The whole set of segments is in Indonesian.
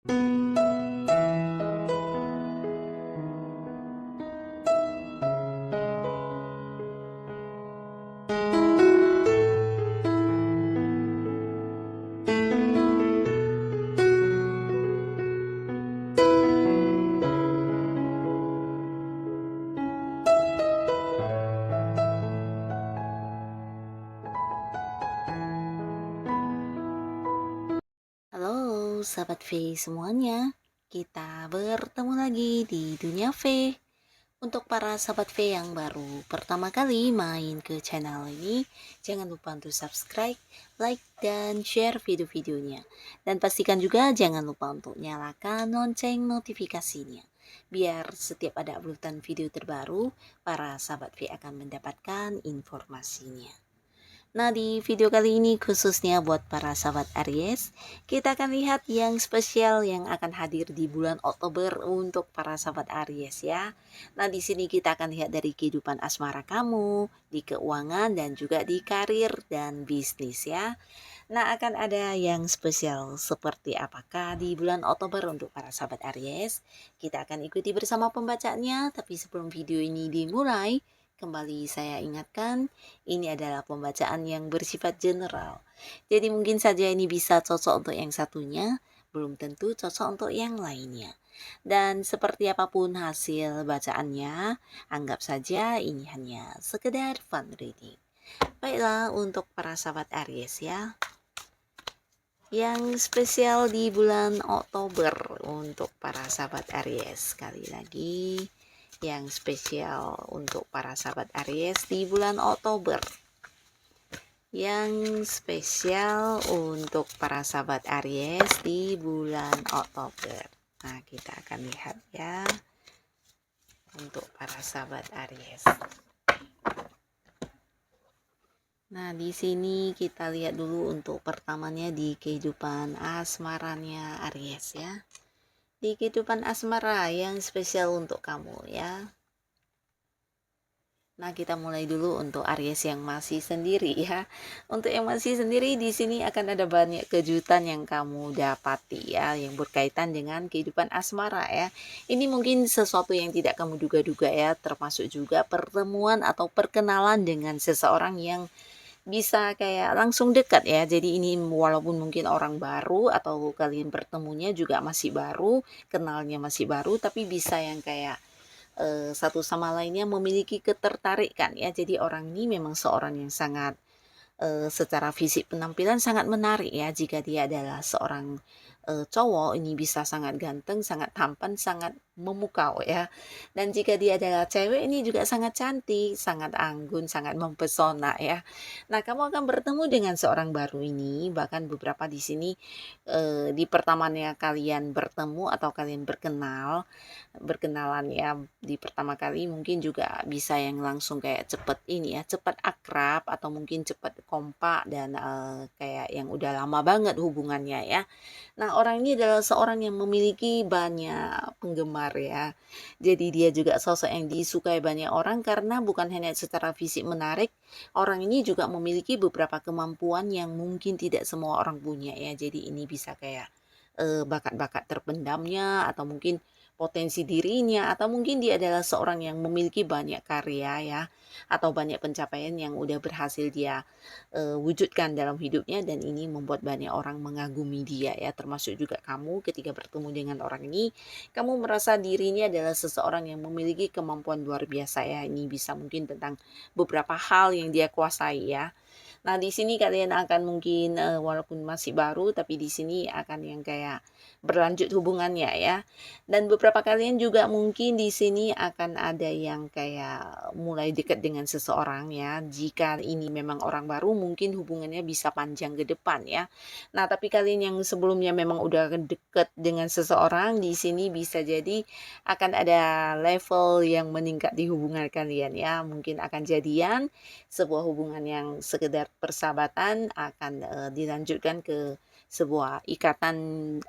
Halo sahabat V semuanya, kita bertemu lagi di Dunia V. Untuk para sahabat V yang baru pertama kali main ke channel ini, jangan lupa untuk subscribe, like, dan share video-videonya. Dan pastikan juga jangan lupa untuk nyalakan lonceng notifikasinya. Biar setiap ada uploadan video terbaru, para sahabat V akan mendapatkan informasinya. Nah, di video kali ini khususnya buat para sahabat Aries, kita akan lihat yang spesial yang akan hadir di bulan Oktober untuk para sahabat Aries ya. Nah, di sini kita akan lihat dari kehidupan asmara kamu, di keuangan dan juga di karir dan bisnis ya. Nah, akan ada yang spesial seperti apakah di bulan Oktober untuk para sahabat Aries? Kita akan ikuti bersama pembacaannya, tapi sebelum video ini dimulai, kembali saya ingatkan, ini adalah pembacaan yang bersifat general. Jadi mungkin saja ini bisa cocok untuk yang satunya, belum tentu cocok untuk yang lainnya. Dan seperti apapun hasil bacaannya, anggap saja ini hanya sekedar fun reading. Baiklah untuk para sahabat Aries ya. Yang spesial di bulan Oktober untuk para sahabat Aries. Sekali lagi, yang spesial untuk para sahabat Aries di bulan Oktober. Yang spesial untuk para sahabat Aries di bulan Oktober. Nah, kita akan lihat ya untuk para sahabat Aries. Nah, di sini kita lihat dulu untuk pertamanya di kehidupan asmaranya Aries ya. Di kehidupan asmara yang spesial untuk kamu ya. Nah, kita mulai dulu untuk Aries yang masih sendiri ya. Untuk yang masih sendiri di sini akan ada banyak kejutan yang kamu dapati ya, yang berkaitan dengan kehidupan asmara ya. Ini mungkin sesuatu yang tidak kamu duga-duga ya, termasuk juga pertemuan atau perkenalan dengan seseorang yang bisa kayak langsung dekat ya. Jadi ini walaupun mungkin orang baru atau kalian bertemunya juga masih baru, kenalnya masih baru, tapi bisa yang kayak satu sama lainnya memiliki ketertarikan ya. Jadi orang ini memang seorang yang sangat secara fisik penampilan sangat menarik ya. Jika dia adalah seorang cowok, ini bisa sangat ganteng, sangat tampan, sangat memukau ya. Dan jika dia adalah cewek, ini juga sangat cantik, sangat anggun, sangat mempesona ya. Nah, kamu akan bertemu dengan seorang baru ini, bahkan beberapa di sini di pertamanya kalian bertemu atau kalian berkenalan ya di pertama kali, mungkin juga bisa yang langsung kayak cepet ini ya, cepet akrab atau mungkin cepet kompak dan kayak yang udah lama banget hubungannya ya. Nah, orang ini adalah seorang yang memiliki banyak penggemar ya. Jadi dia juga sosok yang disukai banyak orang karena bukan hanya secara fisik menarik, orang ini juga memiliki beberapa kemampuan yang mungkin tidak semua orang punya ya. Jadi ini bisa kayak bakat-bakat terpendamnya atau mungkin potensi dirinya atau mungkin dia adalah seorang yang memiliki banyak karya ya atau banyak pencapaian yang udah berhasil dia wujudkan dalam hidupnya, dan ini membuat banyak orang mengagumi dia ya, termasuk juga kamu. Ketika bertemu dengan orang ini, kamu merasa dirinya adalah seseorang yang memiliki kemampuan luar biasa ya. Ini bisa mungkin tentang beberapa hal yang dia kuasai ya. Nah, di sini kalian akan mungkin walaupun masih baru, tapi di sini akan yang kayak berlanjut hubungannya ya. Dan beberapa kalian juga mungkin di sini akan ada yang kayak mulai dekat dengan seseorang ya. Jika ini memang orang baru, mungkin hubungannya bisa panjang ke depan ya. Nah, tapi kalian yang sebelumnya memang udah dekat dengan seseorang, di sini bisa jadi akan ada level yang meningkat di hubungan kalian ya. Mungkin akan jadian, sebuah hubungan yang sekedar persahabatan akan dilanjutkan ke sebuah ikatan,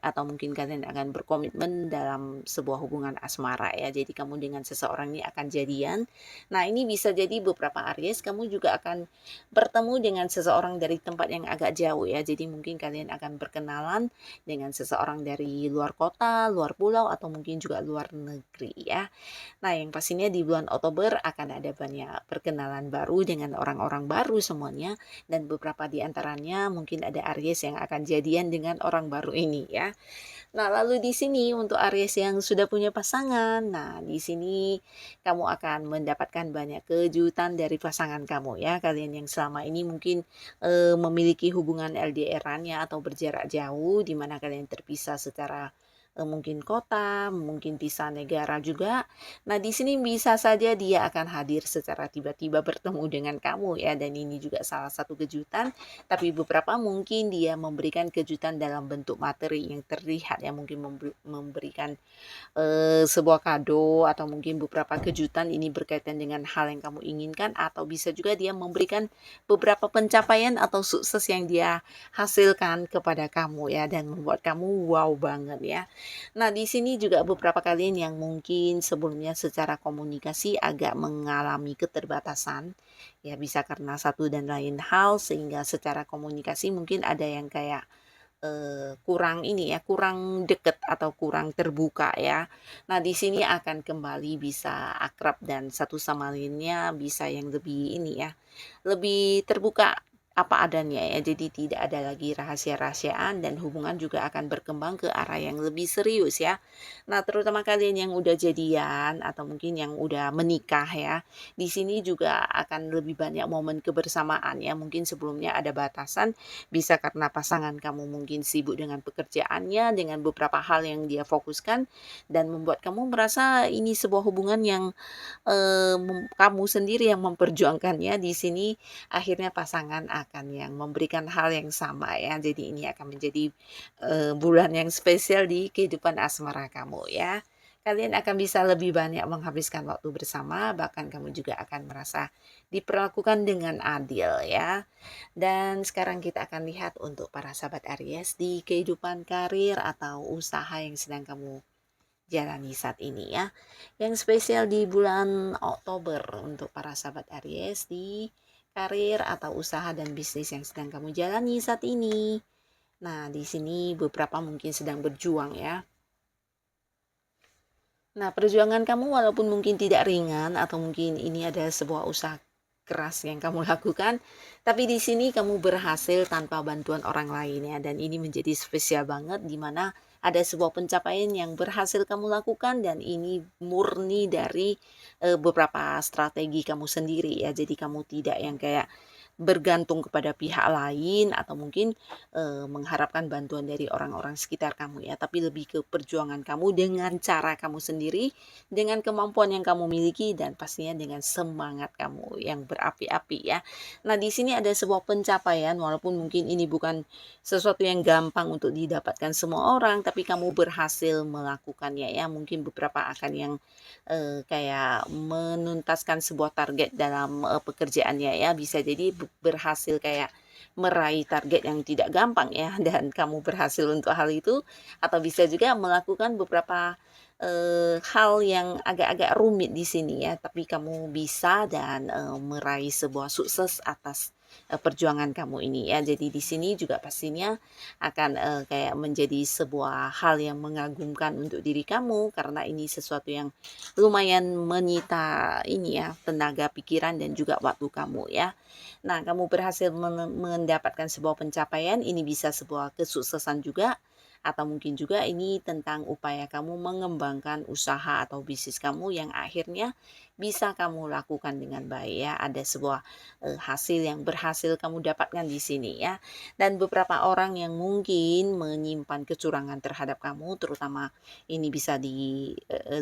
atau mungkin kalian akan berkomitmen dalam sebuah hubungan asmara ya. Jadi kamu dengan seseorang ini akan jadian. Nah, ini bisa jadi beberapa Aries kamu juga akan bertemu dengan seseorang dari tempat yang agak jauh ya. Jadi mungkin kalian akan berkenalan dengan seseorang dari luar kota, luar pulau, atau mungkin juga luar negeri ya. Nah, yang pastinya di bulan Oktober akan ada banyak perkenalan baru dengan orang-orang baru semuanya, dan beberapa di antaranya mungkin ada Aries yang akan jadian dengan orang baru ini ya. Nah, lalu di sini untuk Aries yang sudah punya pasangan, nah di sini kamu akan mendapatkan banyak kejutan dari pasangan kamu ya. Kalian yang selama ini mungkin memiliki hubungan LDR-an ya, atau berjarak jauh di mana kalian terpisah secara mungkin kota, mungkin pisah negara juga. Nah, di sini bisa saja dia akan hadir secara tiba-tiba bertemu dengan kamu ya, dan ini juga salah satu kejutan. Tapi beberapa mungkin dia memberikan kejutan dalam bentuk materi yang terlihat ya, mungkin memberikan sebuah kado, atau mungkin beberapa kejutan ini berkaitan dengan hal yang kamu inginkan, atau bisa juga dia memberikan beberapa pencapaian atau sukses yang dia hasilkan kepada kamu ya, dan membuat kamu wow banget ya. Nah, di sini juga beberapa kalian yang mungkin sebelumnya secara komunikasi agak mengalami keterbatasan ya, bisa karena satu dan lain hal, sehingga secara komunikasi mungkin ada yang kayak kurang ini ya, kurang deket atau kurang terbuka ya. Nah, di sini akan kembali bisa akrab dan satu sama lainnya bisa yang lebih ini ya, lebih terbuka apa adanya ya. Jadi tidak ada lagi rahasia-rahasiaan, dan hubungan juga akan berkembang ke arah yang lebih serius ya. Nah, terutama kalian yang udah jadian atau mungkin yang udah menikah ya. Di sini juga akan lebih banyak momen kebersamaan ya. Mungkin sebelumnya ada batasan, bisa karena pasangan kamu mungkin sibuk dengan pekerjaannya, dengan beberapa hal yang dia fokuskan, dan membuat kamu merasa ini sebuah hubungan yang kamu sendiri yang memperjuangkannya. Di sini akhirnya pasangan akan yang memberikan hal yang sama ya. Jadi ini akan menjadi bulan yang spesial di kehidupan asmara kamu ya. Kalian akan bisa lebih banyak menghabiskan waktu bersama, bahkan kamu juga akan merasa diperlakukan dengan adil ya. Dan sekarang kita akan lihat untuk para sahabat Aries di kehidupan karir atau usaha yang sedang kamu jalani saat ini ya. Yang spesial di bulan Oktober untuk para sahabat Aries di karir atau usaha dan bisnis yang sedang kamu jalani saat ini. Nah, di sini beberapa mungkin sedang berjuang ya. Nah, perjuangan kamu walaupun mungkin tidak ringan, atau mungkin ini adalah sebuah usaha keras yang kamu lakukan, tapi di sini kamu berhasil tanpa bantuan orang lain ya, dan ini menjadi spesial banget, di mana ada sebuah pencapaian yang berhasil kamu lakukan, dan ini murni dari beberapa strategi kamu sendiri ya. Jadi kamu tidak yang kayak bergantung kepada pihak lain, atau mungkin mengharapkan bantuan dari orang-orang sekitar kamu ya, tapi lebih ke perjuangan kamu dengan cara kamu sendiri, dengan kemampuan yang kamu miliki, dan pastinya dengan semangat kamu yang berapi-api ya. Nah, di sini ada sebuah pencapaian, walaupun mungkin ini bukan sesuatu yang gampang untuk didapatkan semua orang, tapi kamu berhasil melakukannya ya. Mungkin beberapa akan yang kayak menuntaskan sebuah target dalam pekerjaannya ya, bisa jadi berhasil kayak meraih target yang tidak gampang ya, dan kamu berhasil untuk hal itu, atau bisa juga melakukan beberapa hal yang agak-agak rumit di sini ya, tapi kamu bisa dan meraih sebuah sukses atas perjuangan kamu ini ya. Jadi di sini juga pastinya akan kayak menjadi sebuah hal yang mengagumkan untuk diri kamu, karena ini sesuatu yang lumayan menyita ini ya, tenaga pikiran dan juga waktu kamu ya. Nah, kamu berhasil mendapatkan sebuah pencapaian, ini bisa sebuah kesuksesan juga, atau mungkin juga ini tentang upaya kamu mengembangkan usaha atau bisnis kamu yang akhirnya bisa kamu lakukan dengan baik ya. Ada sebuah hasil yang berhasil kamu dapatkan di sini ya. Dan beberapa orang yang mungkin menyimpan kecurangan terhadap kamu, terutama ini bisa di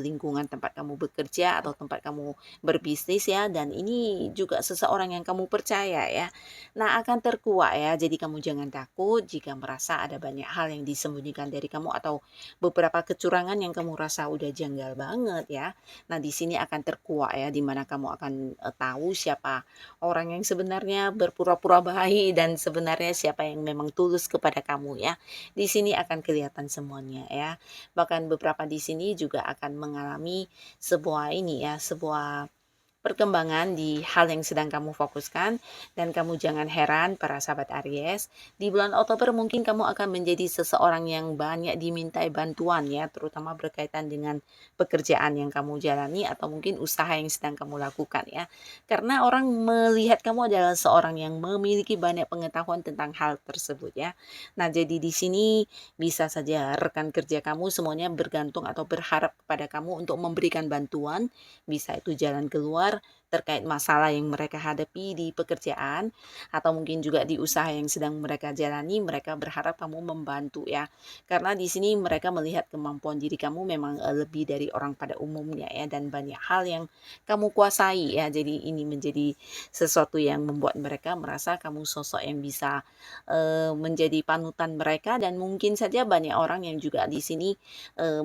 lingkungan tempat kamu bekerja atau tempat kamu berbisnis ya, dan ini juga seseorang yang kamu percaya ya. Nah, akan terkuak ya. Jadi kamu jangan takut jika merasa ada banyak hal yang disembunyikan dari kamu, atau beberapa kecurangan yang kamu rasa udah janggal banget ya. Nah, di sini akan terkuak tua ya, di mana kamu akan tahu siapa orang yang sebenarnya berpura-pura baik dan sebenarnya siapa yang memang tulus kepada kamu ya. Di sini akan kelihatan semuanya ya. Bahkan beberapa di sini juga akan mengalami sebuah ini ya, sebuah perkembangan di hal yang sedang kamu fokuskan, dan kamu jangan heran para sahabat Aries, di bulan Oktober mungkin kamu akan menjadi seseorang yang banyak dimintai bantuan ya, terutama berkaitan dengan pekerjaan yang kamu jalani atau mungkin usaha yang sedang kamu lakukan ya. Karena orang melihat kamu adalah seorang yang memiliki banyak pengetahuan tentang hal tersebut ya. Nah, jadi di sini bisa saja rekan kerja kamu semuanya bergantung atau berharap kepada kamu untuk memberikan bantuan, bisa itu jalan keluar terkait masalah yang mereka hadapi di pekerjaan atau mungkin juga di usaha yang sedang mereka jalani, mereka berharap kamu membantu ya. Karena di sini mereka melihat kemampuan diri kamu memang lebih dari orang pada umumnya ya, dan banyak hal yang kamu kuasai ya. Jadi ini menjadi sesuatu yang membuat mereka merasa kamu sosok yang bisa menjadi panutan mereka, dan mungkin saja banyak orang yang juga di sini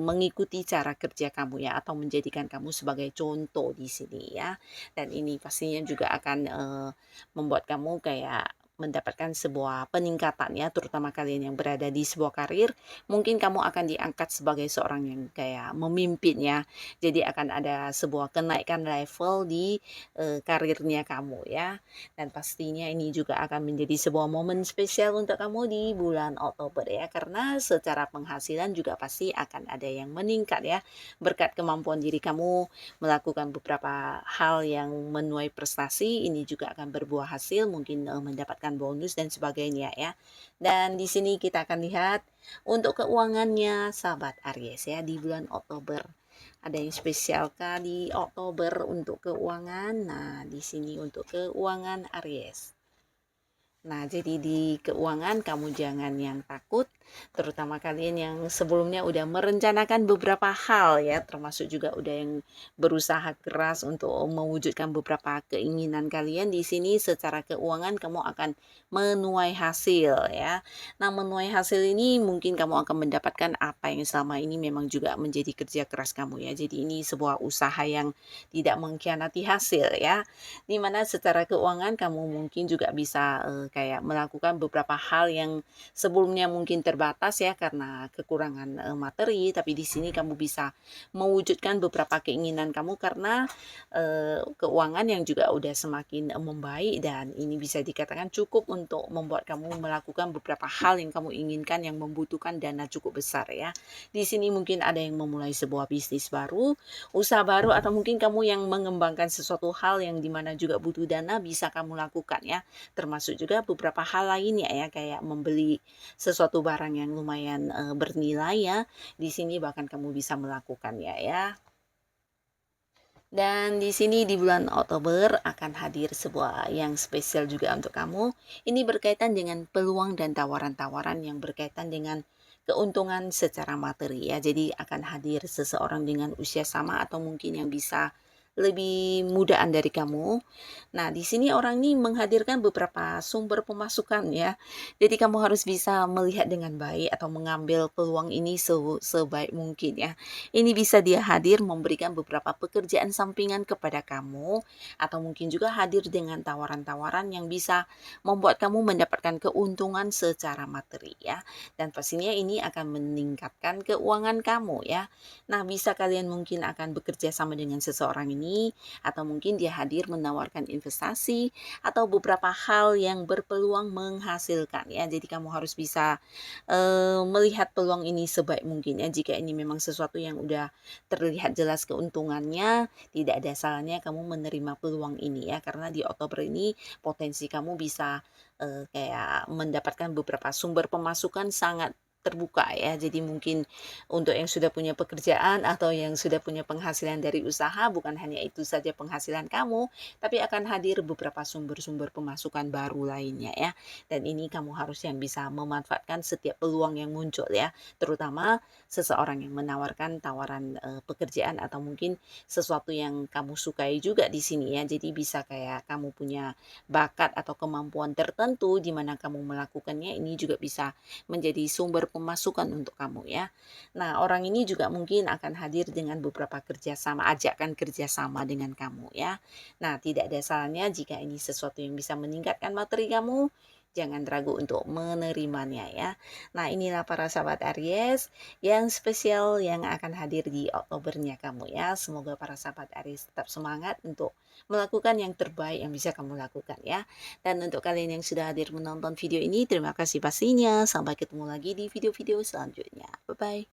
mengikuti cara kerja kamu ya, atau menjadikan kamu sebagai contoh di sini ya. Dan ini pastinya juga akan membuat kamu kayak mendapatkan sebuah peningkatan ya, terutama kalian yang berada di sebuah karir, mungkin kamu akan diangkat sebagai seorang yang kayak memimpin ya. Jadi akan ada sebuah kenaikan level di karirnya kamu ya. Dan pastinya ini juga akan menjadi sebuah momen spesial untuk kamu di bulan Oktober ya, karena secara penghasilan juga pasti akan ada yang meningkat ya, berkat kemampuan diri kamu melakukan beberapa hal yang menuai prestasi. Ini juga akan berbuah hasil, mungkin mendapatkan bonus dan sebagainya ya. Dan di sini kita akan lihat untuk keuangannya sahabat Aries ya di bulan Oktober. Ada yang spesial kah di Oktober untuk keuangan? Nah, di sini untuk keuangan Aries. Nah, jadi di keuangan kamu jangan yang takut, terutama kalian yang sebelumnya udah merencanakan beberapa hal ya, termasuk juga udah yang berusaha keras untuk mewujudkan beberapa keinginan kalian. Di sini secara keuangan kamu akan menuai hasil ya. Nah, menuai hasil ini mungkin kamu akan mendapatkan apa yang selama ini memang juga menjadi kerja keras kamu ya. Jadi ini sebuah usaha yang tidak mengkhianati hasil ya, dimana secara keuangan kamu mungkin juga bisa kayak melakukan beberapa hal yang sebelumnya mungkin terbatas ya karena kekurangan materi, tapi di sini kamu bisa mewujudkan beberapa keinginan kamu karena keuangan yang juga udah semakin membaik, dan ini bisa dikatakan cukup untuk membuat kamu melakukan beberapa hal yang kamu inginkan yang membutuhkan dana cukup besar ya. Di sini mungkin ada yang memulai sebuah bisnis baru, usaha baru, atau mungkin kamu yang mengembangkan sesuatu hal yang dimana juga butuh dana, bisa kamu lakukan ya. Termasuk juga beberapa hal lainnya ya, kayak membeli sesuatu barang yang lumayan bernilai ya. Di sini bahkan kamu bisa melakukannya ya. Dan di sini di bulan Oktober akan hadir sebuah yang spesial juga untuk kamu. Ini berkaitan dengan peluang dan tawaran-tawaran yang berkaitan dengan keuntungan secara materi ya. Jadi akan hadir seseorang dengan usia sama atau mungkin yang bisa lebih mudaan dari kamu. Nah, di sini orang ini menghadirkan beberapa sumber pemasukan ya. Jadi kamu harus bisa melihat dengan baik atau mengambil peluang ini sebaik mungkin ya. Ini bisa dia hadir memberikan beberapa pekerjaan sampingan kepada kamu, atau mungkin juga hadir dengan tawaran-tawaran yang bisa membuat kamu mendapatkan keuntungan secara materi ya. Dan pastinya ini akan meningkatkan keuangan kamu ya. Nah, bisa kalian mungkin akan bekerja sama dengan seseorang ini, atau mungkin dia hadir menawarkan investasi atau beberapa hal yang berpeluang menghasilkan ya. Jadi kamu harus bisa melihat peluang ini sebaik mungkin ya. Jika ini memang sesuatu yang udah terlihat jelas keuntungannya, tidak ada salahnya kamu menerima peluang ini ya, karena di Oktober ini potensi kamu bisa kayak mendapatkan beberapa sumber pemasukan sangat terbuka ya. Jadi mungkin untuk yang sudah punya pekerjaan atau yang sudah punya penghasilan dari usaha, bukan hanya itu saja penghasilan kamu, tapi akan hadir beberapa sumber-sumber pemasukan baru lainnya ya. Dan ini kamu harus yang bisa memanfaatkan setiap peluang yang muncul ya, terutama seseorang yang menawarkan tawaran pekerjaan atau mungkin sesuatu yang kamu sukai juga di sini ya. Jadi bisa kayak kamu punya bakat atau kemampuan tertentu di mana kamu melakukannya, ini juga bisa menjadi sumber masukan untuk kamu ya. Nah, orang ini juga mungkin akan hadir dengan beberapa kerjasama, ajakan kerjasama dengan kamu ya. Nah, tidak ada salahnya jika ini sesuatu yang bisa meningkatkan materi kamu, jangan ragu untuk menerimanya ya. Nah, inilah para sahabat Aries yang spesial yang akan hadir di Oktobernya kamu ya. Semoga para sahabat Aries tetap semangat untuk melakukan yang terbaik yang bisa kamu lakukan ya. Dan untuk kalian yang sudah hadir menonton video ini, terima kasih pastinya. Sampai ketemu lagi di video-video selanjutnya. Bye-bye.